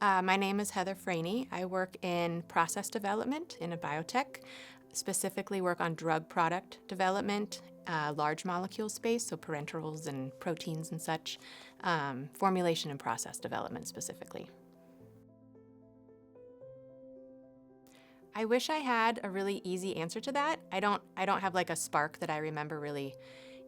My name is Heather Franey. I work in process development in a biotech, specifically work on drug product development, large molecule space, so parenterals and proteins and such, formulation and process development specifically. I wish I had a really easy answer to that. I don't have like a spark that I remember really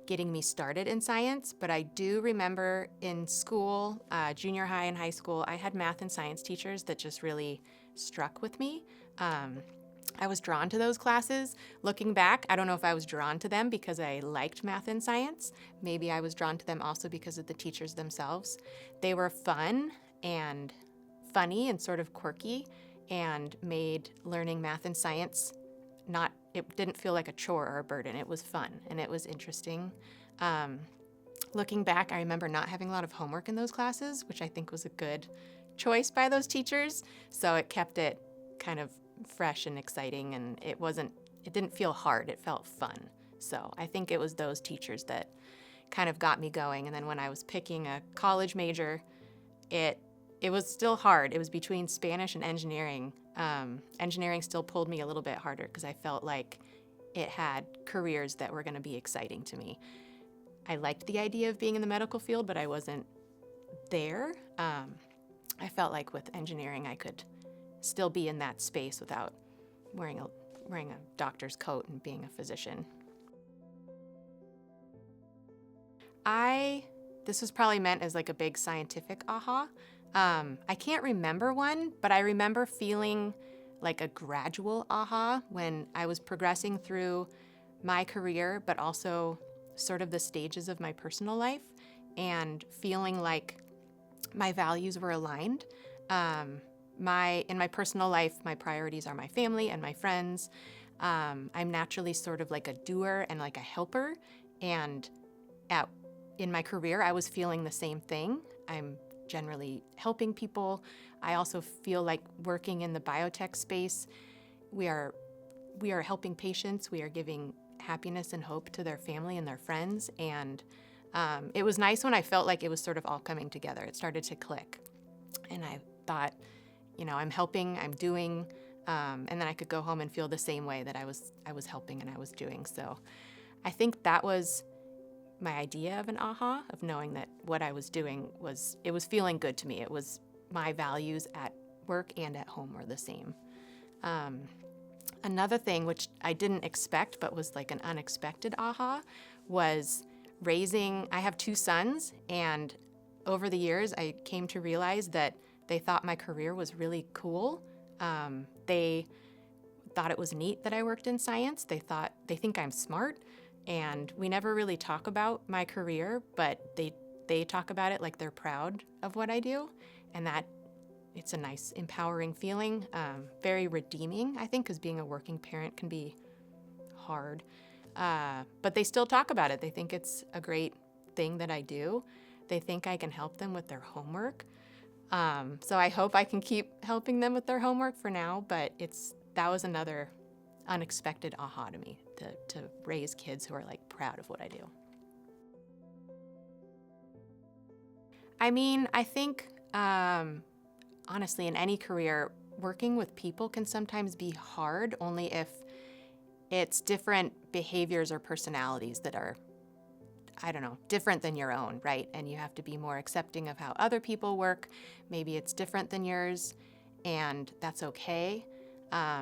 getting me started in science, but I do remember in school, junior high and high school, I had math and science teachers that just really struck with me. I was drawn to those classes. Looking back, I don't know if I was drawn to them because I liked math and science. Maybe I was drawn to them also because of the teachers themselves. They were fun and funny and sort of quirky and made learning math and science it didn't feel like a chore or a burden. It was fun and it was interesting. Looking back, I remember not having a lot of homework in those classes, which I think was a good choice by those teachers. So it kept it kind of fresh and exciting, and it didn't feel hard. It felt fun. So I think it was those teachers that kind of got me going. And then when I was picking a college major, it was still hard. It was between Spanish and engineering. Engineering still pulled me a little bit harder because I felt like it had careers that were going to be exciting to me. I liked the idea of being in the medical field, but I wasn't there. I felt like with engineering I could still be in that space without wearing a doctor's coat and being a physician. This was probably meant as like a big scientific aha. I can't remember one, but I remember feeling like a gradual aha when I was progressing through my career, but also sort of the stages of my personal life and feeling like my values were aligned. In my personal life, my priorities are my family and my friends. I'm naturally sort of like a doer and like a helper. And in my career, I was feeling the same thing. I'm generally helping people. I also feel like working in the biotech space, we are helping patients. We are giving happiness and hope to their family and their friends. And it was nice when I felt like it was sort of all coming together. It started to click. And I thought, I'm helping, I'm doing, and then I could go home and feel the same way that I was helping and I was doing. So I think that was my idea of an aha, of knowing that what I was doing was feeling good to me. It was my values at work and at home were the same. Another thing which I didn't expect but was like an unexpected aha was I have 2 sons, and over the years I came to realize that they thought my career was really cool. They thought it was neat that I worked in science. They think I'm smart. And we never really talk about my career, but they talk about it like they're proud of what I do. And that it's a nice, empowering feeling, very redeeming, I think, because being a working parent can be hard. But they still talk about it. They think it's a great thing that I do. They think I can help them with their homework. So I hope I can keep helping them with their homework for now, but that was another unexpected aha to me, to raise kids who are like proud of what I do. I mean, I think honestly in any career, working with people can sometimes be hard only if it's different behaviors or personalities that are, different than your own, right? And you have to be more accepting of how other people work. Maybe it's different than yours, and that's okay.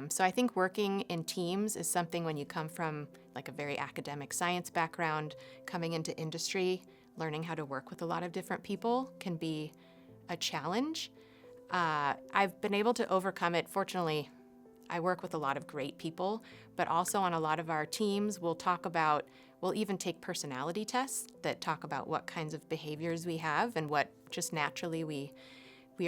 So I think working in teams is something when you come from like a very academic science background, coming into industry, learning how to work with a lot of different people can be a challenge. I've been able to overcome it. Fortunately, I work with a lot of great people, but also on a lot of our teams, we'll even take personality tests that talk about what kinds of behaviors we have and what just naturally we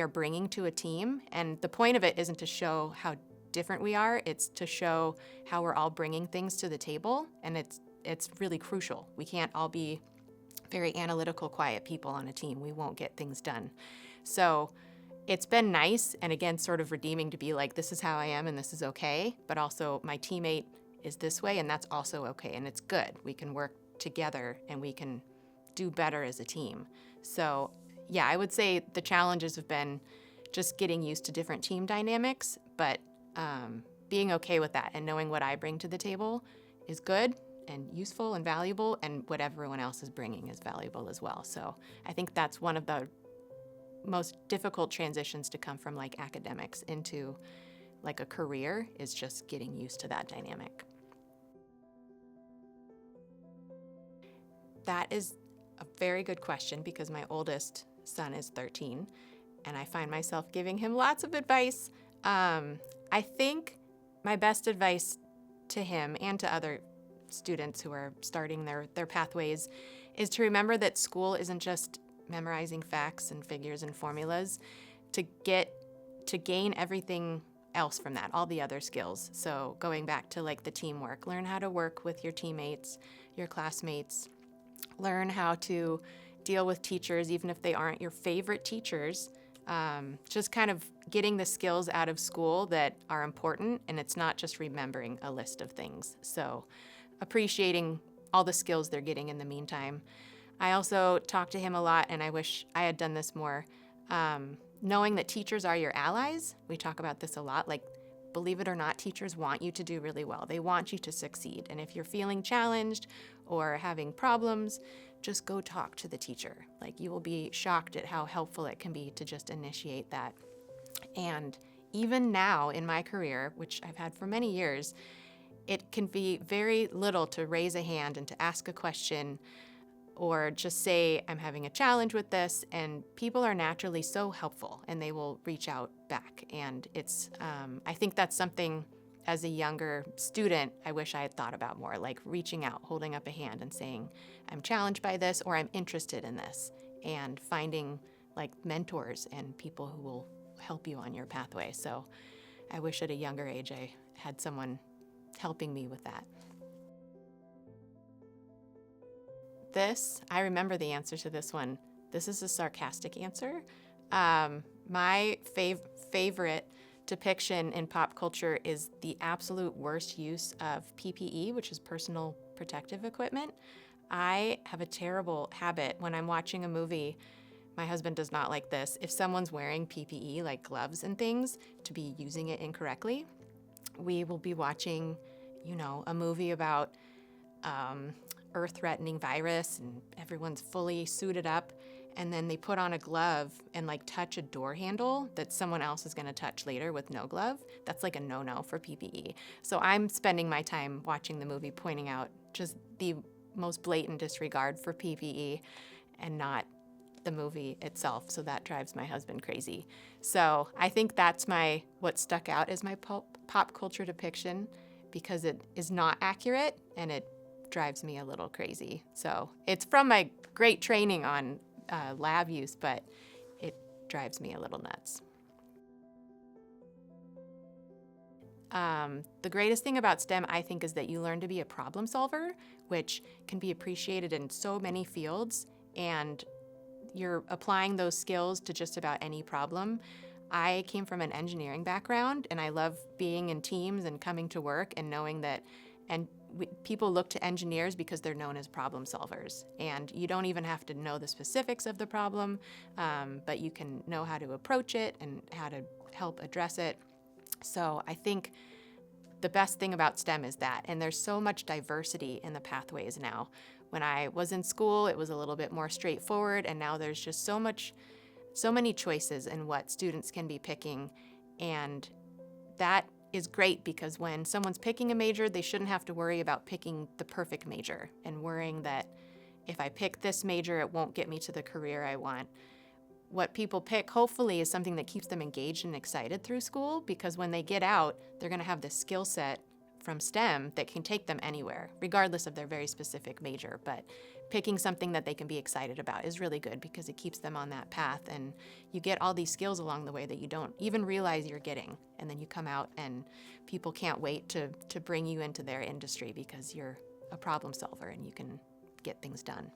are bringing to a team. And the point of it isn't to show how different we are, it's to show how we're all bringing things to the table, and it's really crucial. We can't all be very analytical, quiet people on a team. We won't get things done. So it's been nice and again sort of redeeming to be like, this is how I am and this is okay, but also my teammate is this way and that's also okay, and it's good. We can work together and we can do better as a team. So yeah, I would say the challenges have been just getting used to different team dynamics, but being okay with that and knowing what I bring to the table is good and useful and valuable, and what everyone else is bringing is valuable as well. So I think that's one of the most difficult transitions to come from like academics into like a career, is just getting used to that dynamic. That is a very good question, because my oldest son is 13 and I find myself giving him lots of advice. I think my best advice to him and to other students who are starting their pathways is to remember that school isn't just memorizing facts and figures and formulas. To gain everything else from that, all the other skills. So going back to like the teamwork, learn how to work with your teammates, your classmates, learn how to deal with teachers, even if they aren't your favorite teachers. Just kind of getting the skills out of school that are important, and it's not just remembering a list of things. So appreciating all the skills they're getting in the meantime. I also talk to him a lot, and I wish I had done this more, knowing that teachers are your allies. We talk about this a lot. Like, believe it or not, teachers want you to do really well. They want you to succeed. And if you're feeling challenged or having problems, just go talk to the teacher. Like, you will be shocked at how helpful it can be to just initiate that. And even now in my career, which I've had for many years, it can be very little to raise a hand and to ask a question, or just say, I'm having a challenge with this, and people are naturally so helpful and they will reach out back. And it's, I think that's something as a younger student, I wish I had thought about more, like reaching out, holding up a hand and saying, I'm challenged by this, or I'm interested in this, and finding like mentors and people who will help you on your pathway. So I wish at a younger age I had someone helping me with that. I remember the answer to this one. This is a sarcastic answer. My favorite depiction in pop culture is the absolute worst use of PPE, which is personal protective equipment. I have a terrible habit when I'm watching a movie. My husband does not like this. If someone's wearing PPE, like gloves and things, to be using it incorrectly. We will be watching, a movie about earth-threatening virus, and everyone's fully suited up, and then they put on a glove and like touch a door handle that someone else is going to touch later with no glove. That's like a no-no for PPE. So I'm spending my time watching the movie pointing out just the most blatant disregard for PPE and not the movie itself. So that drives my husband crazy. So I think that's what stuck out as my pop culture depiction, because it is not accurate and it drives me a little crazy. So it's from my great training on lab use, but it drives me a little nuts. The greatest thing about STEM, I think, is that you learn to be a problem solver, which can be appreciated in so many fields, and you're applying those skills to just about any problem. I came from an engineering background, and I love being in teams and coming to work and knowing that, people look to engineers because they're known as problem solvers. And you don't even have to know the specifics of the problem, but you can know how to approach it and how to help address it. So I think the best thing about STEM is that, and there's so much diversity in the pathways now. When I was in school, it was a little bit more straightforward, and now there's just so many choices in what students can be picking, and that is great, because when someone's picking a major, they shouldn't have to worry about picking the perfect major and worrying that if I pick this major, it won't get me to the career I want. What people pick, hopefully, is something that keeps them engaged and excited through school, because when they get out, they're going to have this skill set from STEM that can take them anywhere, regardless of their very specific major. But picking something that they can be excited about is really good, because it keeps them on that path, and you get all these skills along the way that you don't even realize you're getting. And then you come out and people can't wait to bring you into their industry because you're a problem solver and you can get things done.